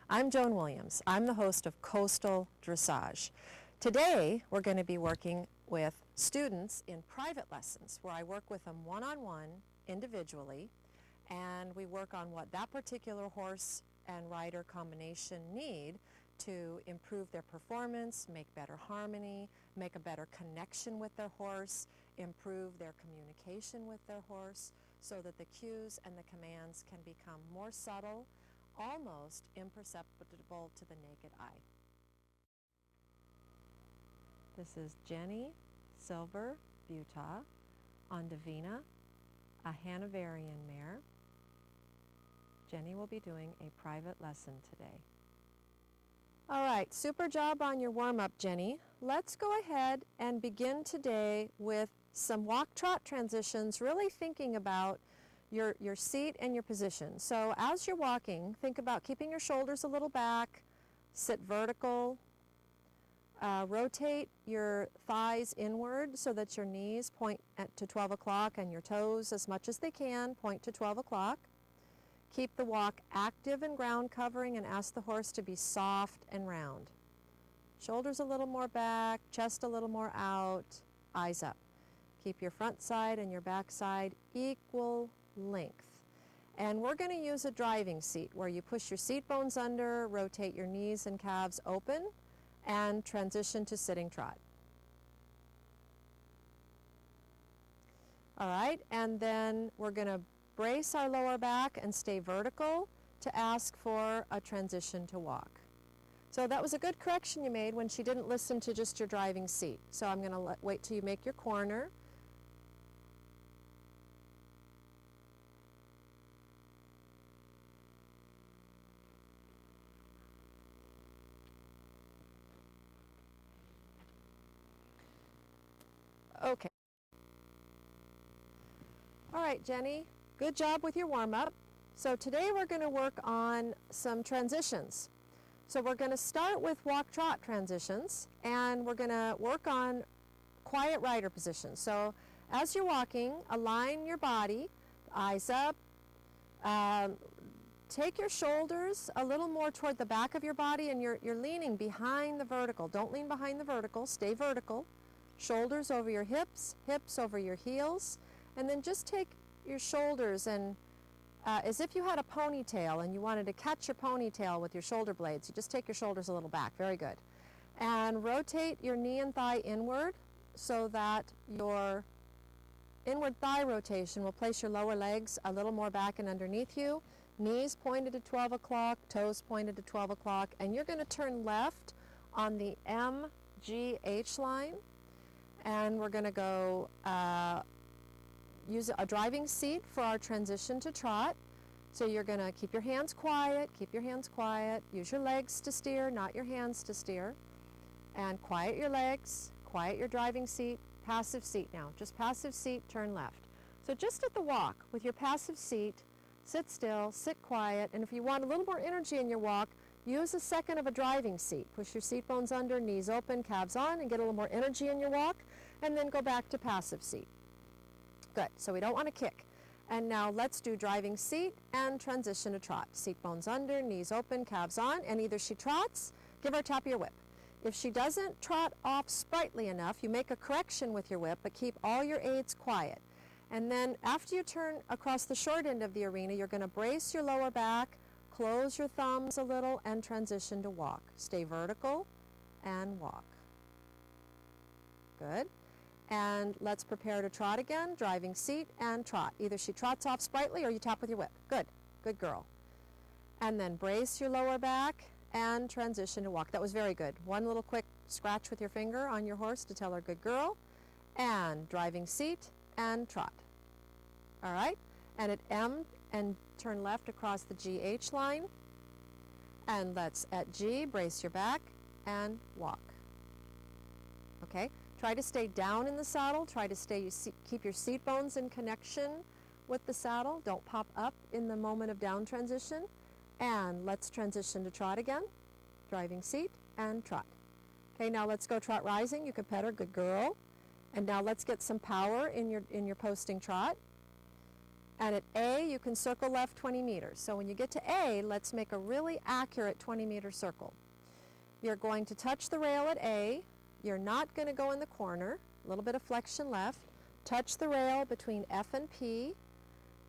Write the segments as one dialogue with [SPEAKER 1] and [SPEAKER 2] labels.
[SPEAKER 1] I'm Joan Williams. I'm the host of Coastal Dressage. Today we're going to be working with students in private lessons where I work with them one-on-one individually, and we work on what that particular horse and rider combination need to improve their performance, make better harmony, make a better connection with their horse, improve their communication with their horse so that the cues and the commands can become more subtle, almost imperceptible to the naked eye. This is Jenny Silver Buta on Divina, a Hanoverian mare. Jenny will be doing a private lesson today. All right, super job on your warm-up, Jenny. Let's go ahead and begin today with some walk-trot transitions, really thinking about your seat and your position. So as you're walking, think about keeping your shoulders a little back, sit vertical, rotate your thighs inward so that your knees point to 12 o'clock and your toes, as much as they can, point to 12 o'clock. Keep the walk active and ground covering and ask the horse to be soft and round. Shoulders a little more back, chest a little more out, eyes up. Keep your front side and your back side equal length. And we're going to use a driving seat where you push your seat bones under, rotate your knees and calves open, and transition to sitting trot. All right, and then we're going to brace our lower back and stay vertical to ask for a transition to walk. So that was a good correction you made when she didn't listen to just your driving seat. So I'm going to wait till you make your corner. Okay. All right, Jenny, good job with your warm-up. So today we're going to work on some transitions. So we're going to start with walk-trot transitions, and we're going to work on quiet rider positions. So as you're walking, align your body, eyes up, take your shoulders a little more toward the back of your body, and you're leaning behind the vertical. Don't lean behind the vertical, stay vertical. Shoulders over your hips, hips over your heels, and then just take your shoulders and as if you had a ponytail and you wanted to catch your ponytail with your shoulder blades, you just take your shoulders a little back. Very good. And rotate your knee and thigh inward so that your inward thigh rotation will place your lower legs a little more back and underneath you. Knees pointed to 12 o'clock, toes pointed to 12 o'clock, and you're going to turn left on the MGH line. And we're going to go use a driving seat for our transition to trot. So you're going to keep your hands quiet, use your legs to steer, not your hands to steer. And quiet your legs, quiet your driving seat, passive seat now. Just passive seat, turn left. So just at the walk with your passive seat, sit still, sit quiet, and if you want a little more energy in your walk, use a second of a driving seat. Push your seat bones under, knees open, calves on, and get a little more energy in your walk, and then go back to passive seat. Good, so we don't want to kick. And now let's do driving seat and transition to trot. Seat bones under, knees open, calves on, and either she trots, give her a tap of your whip. If she doesn't trot off sprightly enough, you make a correction with your whip, but keep all your aids quiet. And then after you turn across the short end of the arena, you're going to brace your lower back, close your thumbs a little, and transition to walk. Stay vertical and walk. Good. And let's prepare to trot again, driving seat and trot. Either she trots off sprightly or you tap with your whip. Good. Good girl. And then brace your lower back and transition to walk. That was very good. One little quick scratch with your finger on your horse to tell her good girl. And driving seat and trot. All right. And at M and turn left across the GH line. And let's at G, brace your back and walk. Okay. Try to stay down in the saddle. Try to keep your seat bones in connection with the saddle. Don't pop up in the moment of down transition. And let's transition to trot again. Driving seat and trot. Okay, now let's go trot rising. You can pet her, good girl. And now let's get some power in your posting trot. And at A, you can circle left 20 meters. So when you get to A, let's make a really accurate 20-meter circle. You're going to touch the rail at A. You're not going to go in the corner. A little bit of flexion left. Touch the rail between F and P.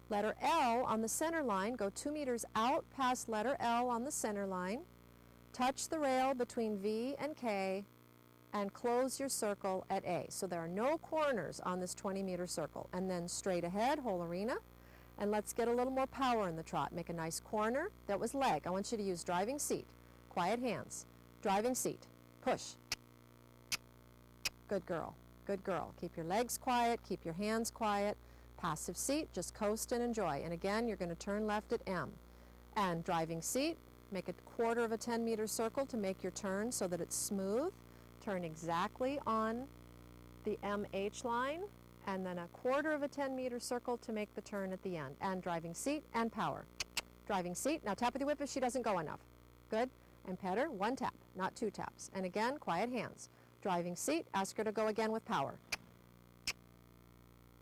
[SPEAKER 1] Letter L on the center line. Go 2 meters out past letter L on the center line. Touch the rail between V and K and close your circle at A. So there are no corners on this 20-meter circle. And then straight ahead, whole arena. And let's get a little more power in the trot. Make a nice corner. That was leg. I want you to use driving seat. Quiet hands. Driving seat. Push. Good girl. Good girl. Keep your legs quiet. Keep your hands quiet. Passive seat. Just coast and enjoy. And again, you're going to turn left at M. And driving seat. Make a quarter of a 10-meter circle to make your turn so that it's smooth. Turn exactly on the MH line. And then a quarter of a 10-meter circle to make the turn at the end. And driving seat and power. Driving seat. Now tap with your whip if she doesn't go enough. Good. And pet her. 1 tap, not 2 taps. And again, quiet hands. Driving seat. Ask her to go again with power.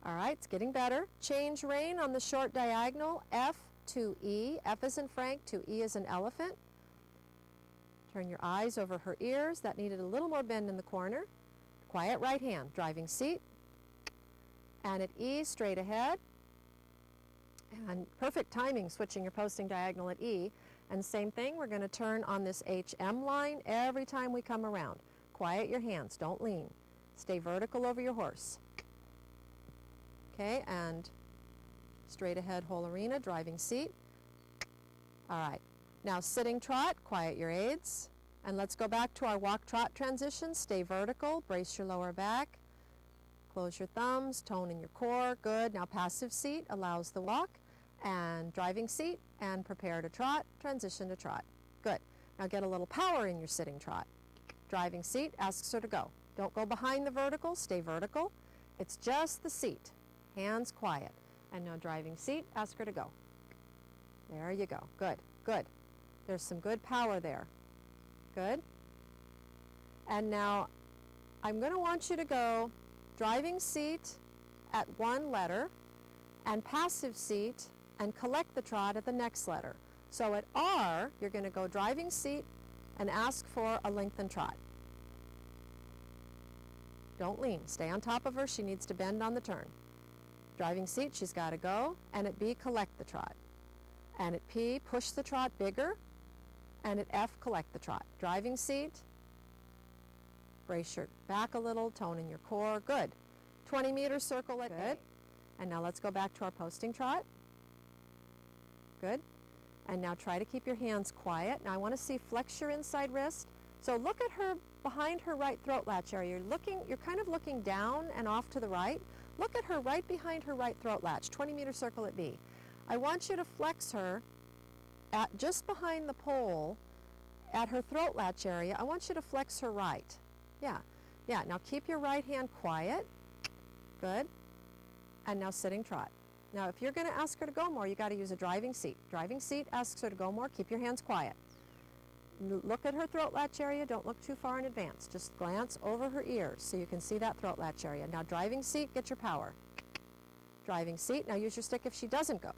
[SPEAKER 1] All right, it's getting better. Change rein on the short diagonal. F to E. F is in Frank, to E is an elephant. Turn your eyes over her ears. That needed a little more bend in the corner. Quiet right hand. Driving seat. And at E, straight ahead. And perfect timing switching your posting diagonal at E. And same thing, we're going to turn on this HM line every time we come around. Quiet your hands, don't lean. Stay vertical over your horse. Okay, and straight ahead whole arena, driving seat. All right, now sitting trot, quiet your aids. And let's go back to our walk trot transition. Stay vertical, brace your lower back. Close your thumbs, tone in your core, good. Now passive seat allows the walk. And driving seat and prepare to trot, transition to trot. Good. Now get a little power in your sitting trot. Driving seat asks her to go. Don't go behind the vertical, stay vertical. It's just the seat. Hands quiet. And now driving seat, ask her to go. There you go. Good, good. There's some good power there. Good. And now I'm going to want you to go driving seat at 1 letter and passive seat and collect the trot at the next letter. So at R, you're going to go driving seat and ask for a lengthened trot. Don't lean. Stay on top of her. She needs to bend on the turn. Driving seat, she's got to go. And at B, collect the trot. And at P, push the trot bigger. And at F, collect the trot. Driving seat. Brace your back a little. Tone in your core. Good. 20-meter circle at A. And now let's go back to our posting trot. Good. And now try to keep your hands quiet. Now I want to see flex your inside wrist. So look at her behind her right throat latch area. You're kind of looking down and off to the right. Look at her right behind her right throat latch, 20-meter circle at B. I want you to flex her at just behind the pole at her throat latch area. I want you to flex her right. Yeah. Yeah. Now keep your right hand quiet. Good. And now sitting trot. Now, if you're going to ask her to go more, you got to use a driving seat. Driving seat asks her to go more. Keep your hands quiet. Look at her throat latch area. Don't look too far in advance. Just glance over her ears so you can see that throat latch area. Now, driving seat, get your power. Driving seat. Now, use your stick if she doesn't go.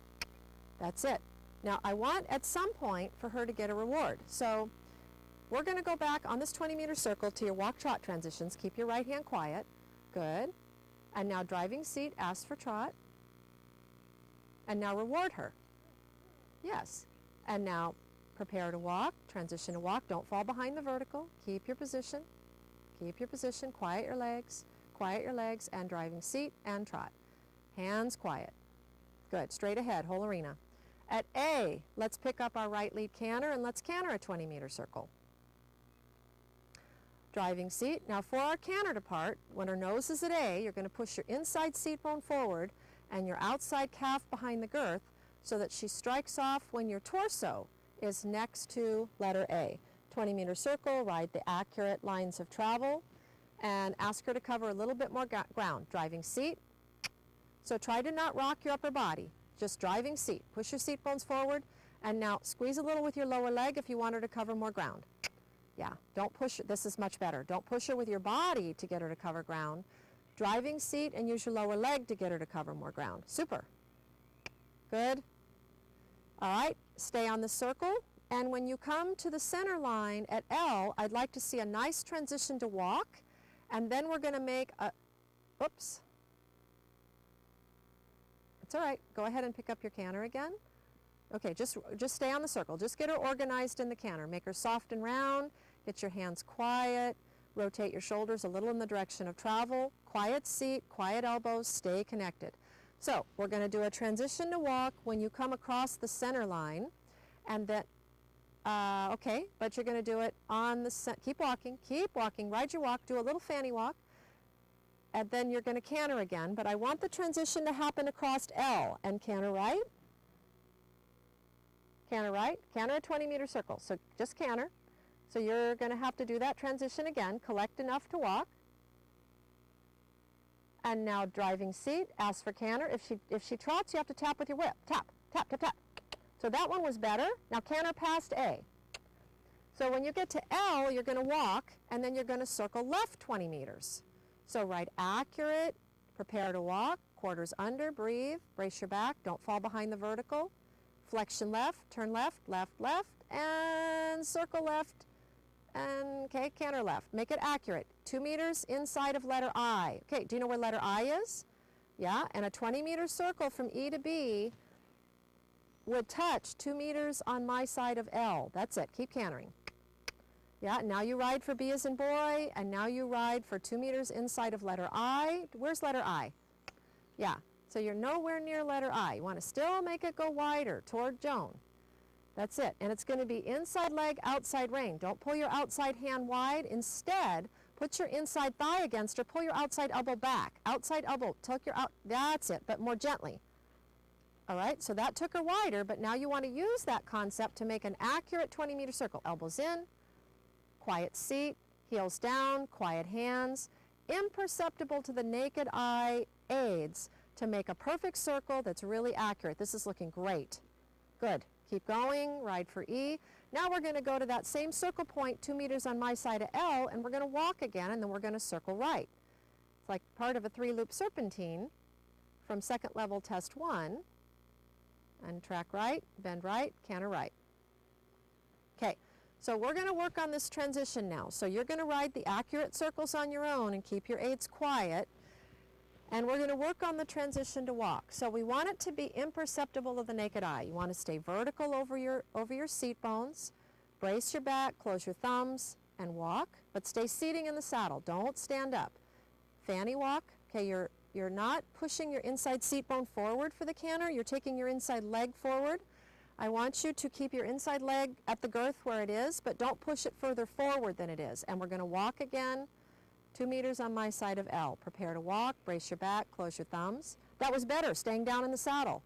[SPEAKER 1] That's it. Now, I want at some point for her to get a reward. So, we're going to go back on this 20-meter circle to your walk-trot transitions. Keep your right hand quiet. Good. And now, driving seat, ask for trot. And now reward her. Yes. And now prepare to walk, transition to walk. Don't fall behind the vertical. Keep your position. Keep your position. Quiet your legs. Quiet your legs. And driving seat and trot. Hands quiet. Good. Straight ahead. Whole arena. At A, let's pick up our right lead canter and let's canter a 20-meter circle. Driving seat. Now for our canter to part, when her nose is at A, you're going to push your inside seat bone forward and your outside calf behind the girth so that she strikes off when your torso is next to letter A. 20-meter circle, ride the accurate lines of travel, and ask her to cover a little bit more ground. Driving seat. So try to not rock your upper body. Just driving seat. Push your seat bones forward, and now squeeze a little with your lower leg if you want her to cover more ground. Yeah, don't push her. This is much better. Don't push her with your body to get her to cover ground. Driving seat and use your lower leg to get her to cover more ground. Super. Good. All right, stay on the circle. And when you come to the center line at L, I'd like to see a nice transition to walk. And then we're going to make a, oops. It's all right. Go ahead and pick up your canter again. Okay, just stay on the circle. Just get her organized in the canter. Make her soft and round. Get your hands quiet. Rotate your shoulders a little in the direction of travel. Quiet seat, quiet elbows, stay connected. So we're going to do a transition to walk when you come across the center line. And then, okay, but you're going to do it on the, keep walking, ride your walk, do a little fanny walk. And then you're going to canter again. But I want the transition to happen across L. And canter right. Canter right, canter a 20-meter circle. So just canter. So you're going to have to do that transition again. Collect enough to walk. And now driving seat, ask for canter. If she trots, you have to tap with your whip. Tap, tap, tap, tap. So that one was better. Now canter past A. So when you get to L, you're going to walk, and then you're going to circle left 20 meters. So ride accurate, prepare to walk, quarters under, breathe, brace your back, don't fall behind the vertical. Flexion left, turn left, left, left, and circle left, and okay, canter left. Make it accurate. 2 meters inside of letter I. Okay, do you know where letter I is? Yeah, and a 20-meter circle from E to B would touch 2 meters on my side of L. That's it. Keep cantering. Yeah, now you ride for B as in boy, and now you ride for 2 meters inside of letter I. Where's letter I? Yeah. So you're nowhere near letter I. You want to still make it go wider toward Joan. That's it. And it's going to be inside leg, outside rein. Don't pull your outside hand wide. Instead, put your inside thigh against her. Pull your outside elbow back. Outside elbow. Tuck your out. That's it, but more gently. All right, so that took her wider, but now you want to use that concept to make an accurate 20-meter circle. Elbows in, quiet seat, heels down, quiet hands. Imperceptible to the naked eye aids to make a perfect circle that's really accurate. This is looking great. Good. Keep going. Ride for E. Now we're going to go to that same circle point 2 meters on my side of L, and we're going to walk again, and then we're going to circle right. It's like part of a 3-loop serpentine from second level test 1. And track right, bend right, canter right. Okay, so we're going to work on this transition now. So you're going to ride the accurate circles on your own and keep your aids quiet. And we're going to work on the transition to walk. So we want it to be imperceptible to the naked eye. You want to stay vertical over your seat bones. Brace your back, close your thumbs, and walk. But stay seating in the saddle. Don't stand up. Fanny walk. Okay, you're not pushing your inside seat bone forward for the canter. You're taking your inside leg forward. I want you to keep your inside leg at the girth where it is, but don't push it further forward than it is. And we're going to walk again. 2 meters on my side of L. Prepare to walk, brace your back, close your thumbs. That was better, staying down in the saddle.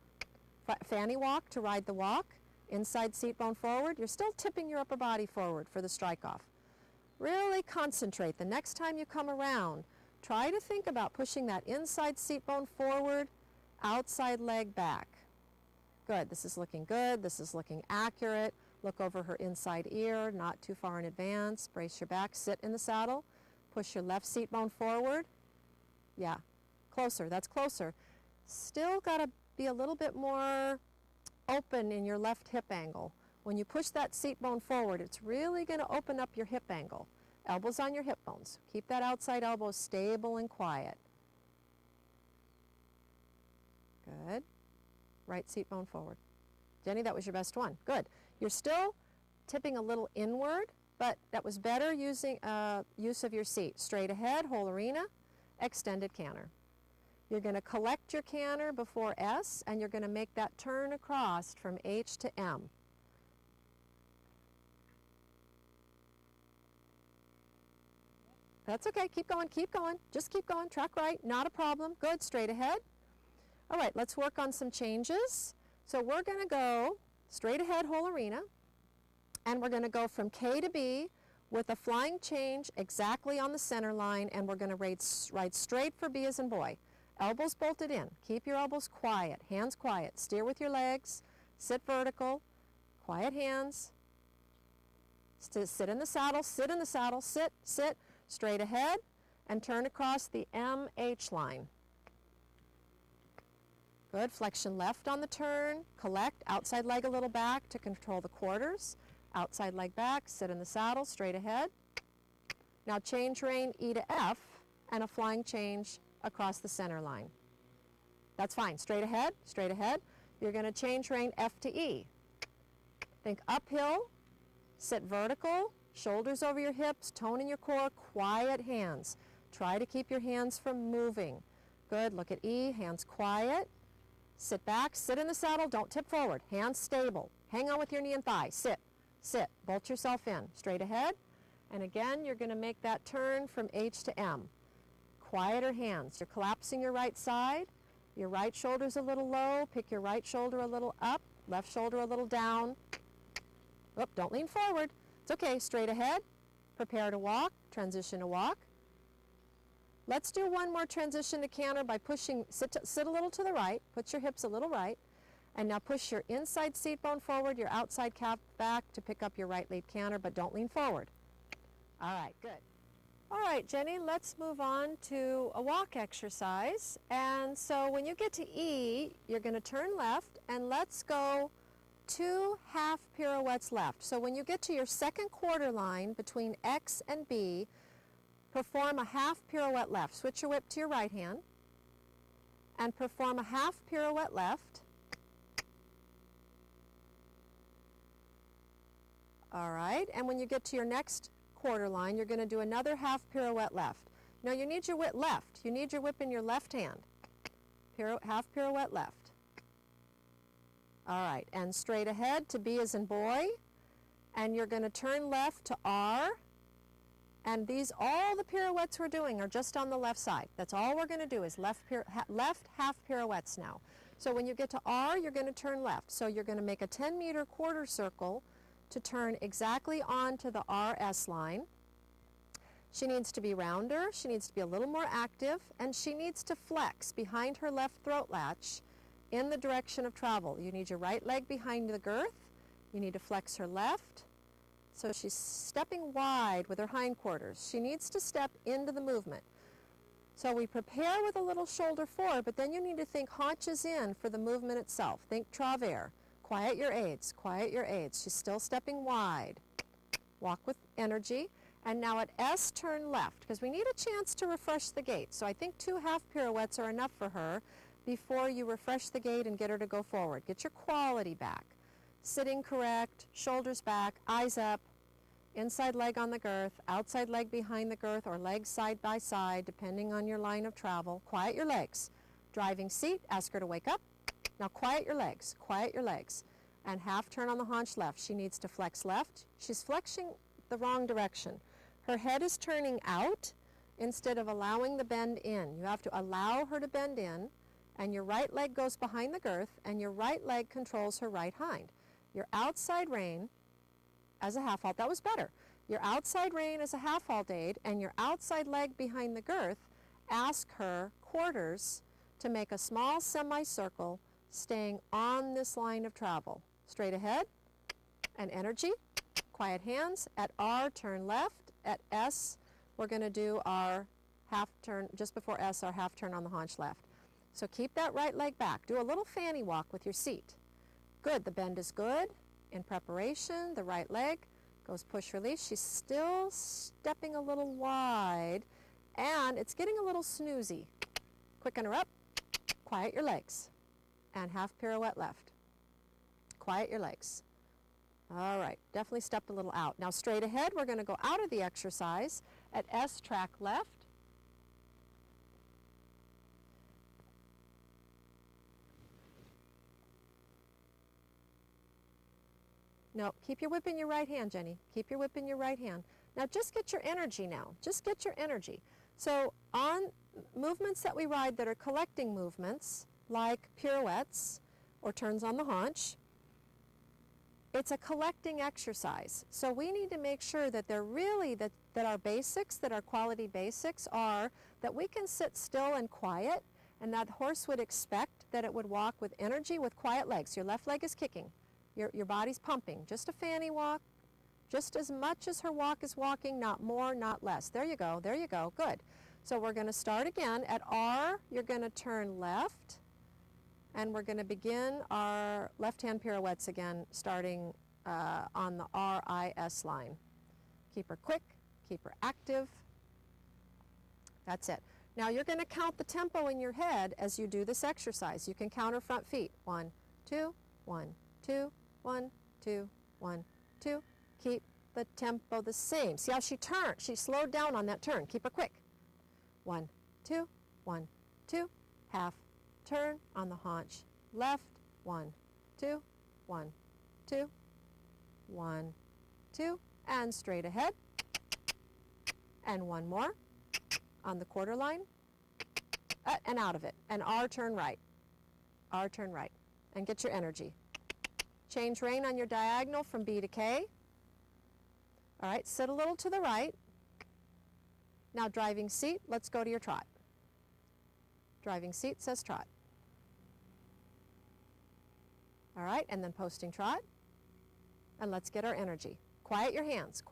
[SPEAKER 1] Fanny walk to ride the walk, inside seat bone forward. You're still tipping your upper body forward for the strike off. Really concentrate. The next time you come around, try to think about pushing that inside seat bone forward, outside leg back. Good, this is looking good, this is looking accurate. Look over her inside ear, not too far in advance. Brace your back, sit in the saddle. Push your left seat bone forward. Yeah, closer, that's closer. Still got to be a little bit more open in your left hip angle. When you push that seat bone forward, it's really going to open up your hip angle. Elbows on your hip bones. Keep that outside elbow stable and quiet. Good. Right seat bone forward. Jenny, that was your best one. Good. You're still tipping a little inward, but that was better using use of your seat. Straight ahead, whole arena, extended canter. You're going to collect your canter before S, and you're going to make that turn across from H to M. That's okay. Keep going, keep going. Just keep going. Track right. Not a problem. Good. Straight ahead. All right, let's work on some changes. So we're going to go straight ahead, whole arena. And we're going to go from K to B with a flying change exactly on the center line, and we're going to ride straight for B as in boy. Elbows bolted in. Keep your elbows quiet. Hands quiet. Steer with your legs. Sit vertical. Quiet hands. Sit in the saddle. Sit in the saddle. Sit, sit. Straight ahead and turn across the MH line. Good. Flexion left on the turn. Collect. Outside leg a little back to control the quarters. Outside leg back. Sit in the saddle. Straight ahead. Now change rein E to F and a flying change across the center line. That's fine. Straight ahead. Straight ahead. You're going to change rein F to E. Think uphill. Sit vertical. Shoulders over your hips. Tone in your core. Quiet hands. Try to keep your hands from moving. Good. Look at E. Hands quiet. Sit back. Sit in the saddle. Don't tip forward. Hands stable. Hang on with your knee and thigh. Sit. Sit. Bolt yourself in. Straight ahead. And again, you're going to make that turn from H to M. Quieter hands. You're collapsing your right side. Your right shoulder's a little low. Pick your right shoulder a little up. Left shoulder a little down. Oop, don't lean forward. It's okay. Straight ahead. Prepare to walk. Transition to walk. Let's do one more transition to canter by pushing, sit a little to the right, put your hips a little right, and now push your inside seat bone forward, your outside calf back to pick up your right lead canter, but don't lean forward. All right, good. All right, Jenny, let's move on to a walk exercise. And so when you get to E, you're going to turn left, and let's go 2 half pirouettes left. So when you get to your second quarter line between X and B, perform a half pirouette left. Switch your whip to your right hand and perform a half pirouette left. All right, and when you get to your next quarter line, you're going to do another half pirouette left. Now you need your whip left. You need your whip in your left hand. Half pirouette left. All right, and straight ahead to B as in boy, and you're going to turn left to R. And all the pirouettes we're doing are just on the left side. That's all we're going to do is left half pirouettes now. So when you get to R, you're going to turn left. So you're going to make a 10-meter quarter circle to turn exactly onto the RS line. She needs to be rounder, she needs to be a little more active, and she needs to flex behind her left throat latch in the direction of travel. You need your right leg behind the girth. You need to flex her left. So she's stepping wide with her hindquarters. She needs to step into the movement. So we prepare with a little shoulder forward, but then you need to think haunches in for the movement itself. Think travers. Quiet your aids. Quiet your aids. She's still stepping wide. Walk with energy. And now at S, turn left, because we need a chance to refresh the gait. So I think 2 half pirouettes are enough for her before you refresh the gait and get her to go forward. Get your quality back. Sitting correct, shoulders back, eyes up, inside leg on the girth, outside leg behind the girth, or legs side by side, depending on your line of travel. Quiet your legs. Driving seat, ask her to wake up. Now quiet your legs, and half turn on the haunch left. She needs to flex left. She's flexing the wrong direction. Her head is turning out instead of allowing the bend in. You have to allow her to bend in, and your right leg goes behind the girth, and your right leg controls her right hind. Your outside rein as a half halt, that was better. Your outside rein as a half halt aid, and your outside leg behind the girth, ask her quarters to make a small semicircle staying on this line of travel. Straight ahead and energy, quiet hands. At R, turn left. At S, we're going to do our half turn, just before S, our half turn on the haunch left. So keep that right leg back. Do a little fanny walk with your seat. Good, the bend is good. In preparation, the right leg goes push release. She's still stepping a little wide, and it's getting a little snoozy. Quicken her up, quiet your legs, and half pirouette left. Quiet your legs. All right, definitely step a little out. Now straight ahead, we're going to go out of the exercise. At S, track left. No, keep your whip in your right hand, Jenny. Keep your whip in your right hand. Now just get your energy now. Just get your energy. So on movements that we ride that are collecting movements, like pirouettes or turns on the haunch, it's a collecting exercise. So we need to make sure that they're really, that our basics, that our quality basics are that we can sit still and quiet, and that horse would expect that it would walk with energy with quiet legs. Your left leg is kicking. Your body's pumping. Just a fanny walk, just as much as her walk is walking, not more, not less. There you go, good. So we're going to start again. At R, you're going to turn left And we're going to begin our left-hand pirouettes again, starting on the RIS line. Keep her quick, keep her active. That's it. Now you're going to count the tempo in your head as you do this exercise. You can count her front feet. 1, 2, 1, 2, 1, 2, 1, 2. Keep the tempo the same. See how she turned? She slowed down on that turn. Keep her quick. 1, 2, 1, 2. Half turn on the haunch. Left. 1, 2, 1, 2, 1, 2. And straight ahead. And one more. On the quarter line, and out of it, and R turn right, R turn right, and get your energy. Change rein on your diagonal from B to K. All right, sit a little to the right. Now driving seat, let's go to your trot. Driving seat says trot. All right, and then posting trot, and let's get our energy. Quiet your hands,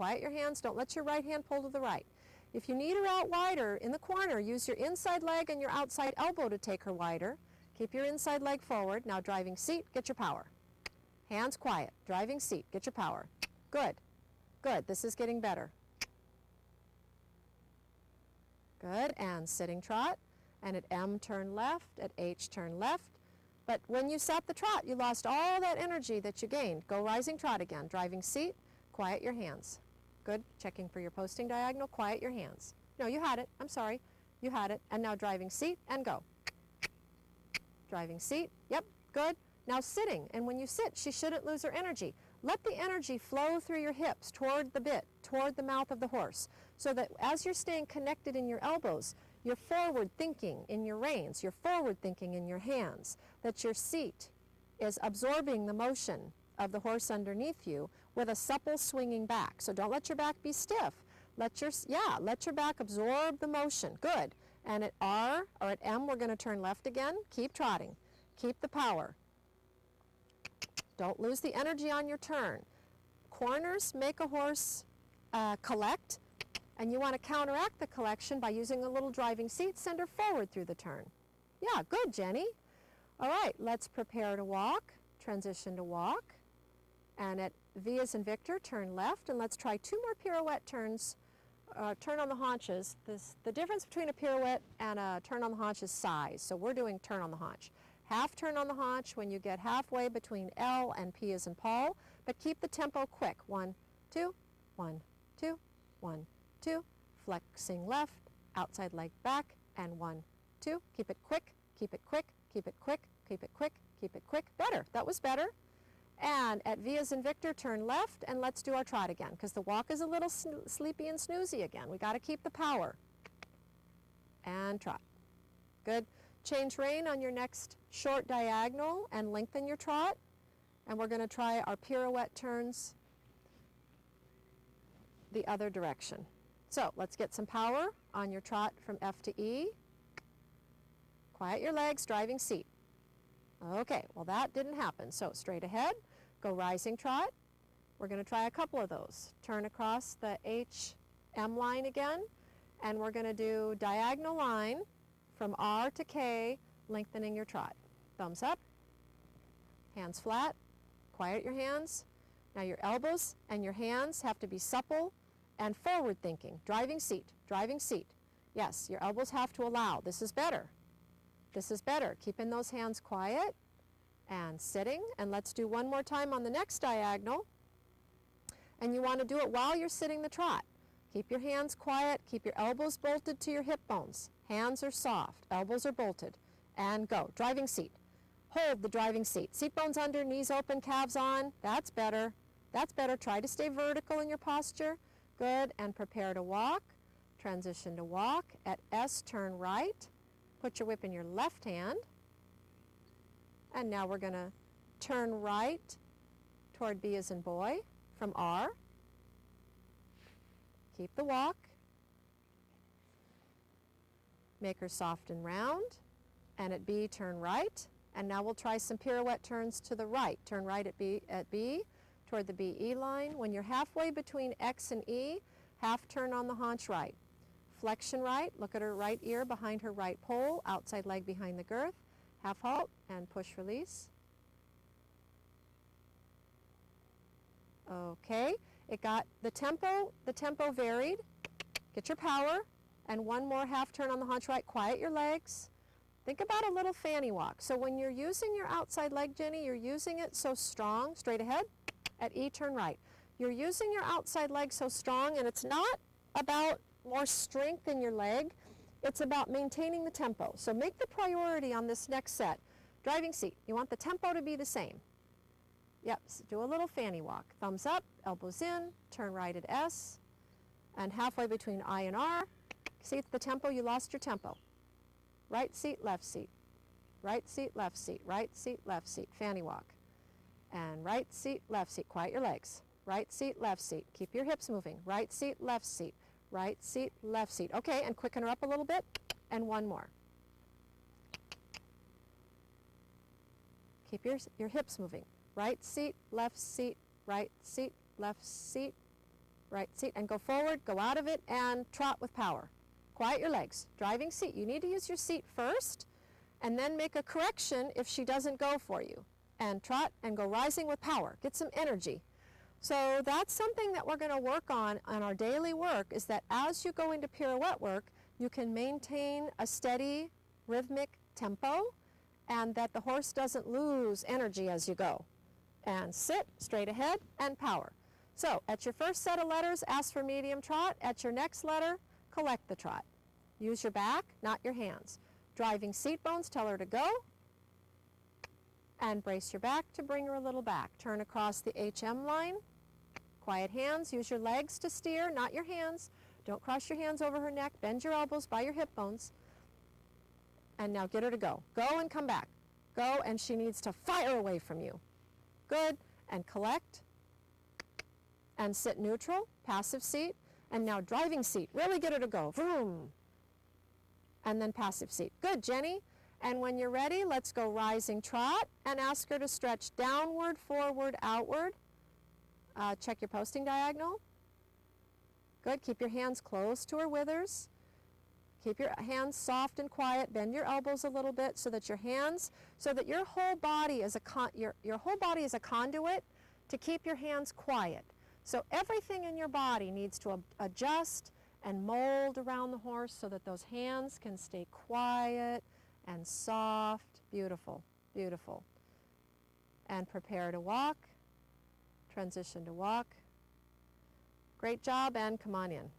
[SPEAKER 1] don't let your right hand pull to the right. If you need her out wider in the corner, use your inside leg and your outside elbow to take her wider. Keep your inside leg forward. Now driving seat, get your power. Hands quiet. Driving seat, get your power. Good. Good. This is getting better. Good. And sitting trot. And at M, turn left. At H, turn left. But when you sat the trot, you lost all that energy that you gained. Go rising trot again. Driving seat, quiet your hands. Good. Checking for your posting diagonal. Quiet your hands. No, you had it. I'm sorry. You had it. And now driving seat and go. Driving seat. Yep. Good. Now sitting. And when you sit, she shouldn't lose her energy. Let the energy flow through your hips toward the bit, toward the mouth of the horse, so that as you're staying connected in your elbows, you're forward thinking in your reins, you're forward thinking in your hands, that your seat is absorbing the motion of the horse underneath you with a supple swinging back. So don't let your back be stiff. Let your back absorb the motion. Good. And at R or at M, we're going to turn left again. Keep trotting. Keep the power. Don't lose the energy on your turn. Corners make a horse collect, and you want to counteract the collection by using a little driving seat. Send her forward through the turn. Yeah, good, Jenny. All right, let's prepare to walk. Transition to walk. And at V as in Victor, turn left, and let's try 2 more pirouette turns. Turn on the haunches. The difference between a pirouette and a turn on the haunch is size, so we're doing turn on the haunch. Half turn on the haunch when you get halfway between L and P as in Paul, but keep the tempo quick. 1, 2, 1, 2, 1, 2. Flexing left, outside leg back, and 1, 2. Keep it quick, keep it quick, keep it quick, keep it quick, keep it quick. Better. That was better. And at V as in Victor, turn left, and let's do our trot again, because the walk is a little sleepy and snoozy again. We got to keep the power. And trot. Good. Change rein on your next short diagonal and lengthen your trot. And we're going to try our pirouette turns the other direction. So let's get some power on your trot from F to E. Quiet your legs, driving seat. Okay, well that didn't happen. So straight ahead, go rising trot. We're going to try a couple of those. Turn across the H-M line again, and we're going to do diagonal line from R to K, lengthening your trot. Thumbs up, hands flat, quiet your hands. Now your elbows and your hands have to be supple and forward thinking. Driving seat, driving seat. Yes, your elbows have to allow. This is better. This is better. Keeping those hands quiet and sitting. And let's do one more time on the next diagonal. And you want to do it while you're sitting the trot. Keep your hands quiet. Keep your elbows bolted to your hip bones. Hands are soft. Elbows are bolted. And go. Driving seat. Hold the driving seat. Seat bones under, knees open, calves on. That's better. That's better. Try to stay vertical in your posture. Good. And prepare to walk. Transition to walk. At S, turn right. Put your whip in your left hand. And now we're going to turn right toward B as in boy from R. Keep the walk. Make her soft and round. And at B, turn right. And now we'll try some pirouette turns to the right. Turn right at B toward the BE line. When you're halfway between X and E, half turn on the haunch right. Flexion right, look at her right ear behind her right pole, outside leg behind the girth. half halt, and push release. Okay, it got the tempo varied. Get your power, and one more half turn on the haunch right. Quiet your legs. Think about a little fanny walk. So when you're using your outside leg, Jenny, you're using it so strong, straight ahead, at E turn right. You're using your outside leg so strong, and it's not about more strength in your leg. It's about maintaining the tempo. So make the priority on this next set. Driving seat, you want the tempo to be the same. Yep, so do a little fanny walk. Thumbs up, elbows in, turn right at S, and halfway between I and R. See the tempo, you lost your tempo. Right seat, left seat. Right seat, left seat. Right seat, left seat. Fanny walk. And right seat, left seat. Quiet your legs. Right seat, left seat. Keep your hips moving. Right seat, left seat. Right seat, left seat. Okay, and quicken her up a little bit. And one more. Keep your hips moving. Right seat, left seat, right seat, left seat, right seat. And go forward, go out of it, and trot with power. Quiet your legs. Driving seat. You need to use your seat first, and then make a correction if she doesn't go for you. And trot and go rising with power. Get some energy. So that's something that we're going to work on our daily work, is that as you go into pirouette work, you can maintain a steady rhythmic tempo, and that the horse doesn't lose energy as you go. And sit straight ahead and power. So at your first set of letters, ask for medium trot. At your next letter, collect the trot. Use your back, not your hands. Driving seat bones, tell her to go. And brace your back to bring her a little back. Turn across the HM line. Quiet hands. Use your legs to steer, not your hands. Don't cross your hands over her neck. Bend your elbows by your hip bones. And now get her to go. Go and come back. Go, and she needs to fire away from you. Good. And collect. And sit neutral, passive seat. And now driving seat. Really get her to go. Vroom. And then passive seat. Good, Jenny. And when you're ready, let's go rising trot and ask her to stretch downward, forward, outward. Check your posting diagonal. Good. Keep your hands close to her withers. Keep your hands soft and quiet. Bend your elbows a little bit so that your whole body is your whole body is a conduit to keep your hands quiet. So everything in your body needs to adjust and mold around the horse so that those hands can stay quiet and soft. Beautiful, beautiful. And prepare to walk. Transition to walk. Great job, and come on in.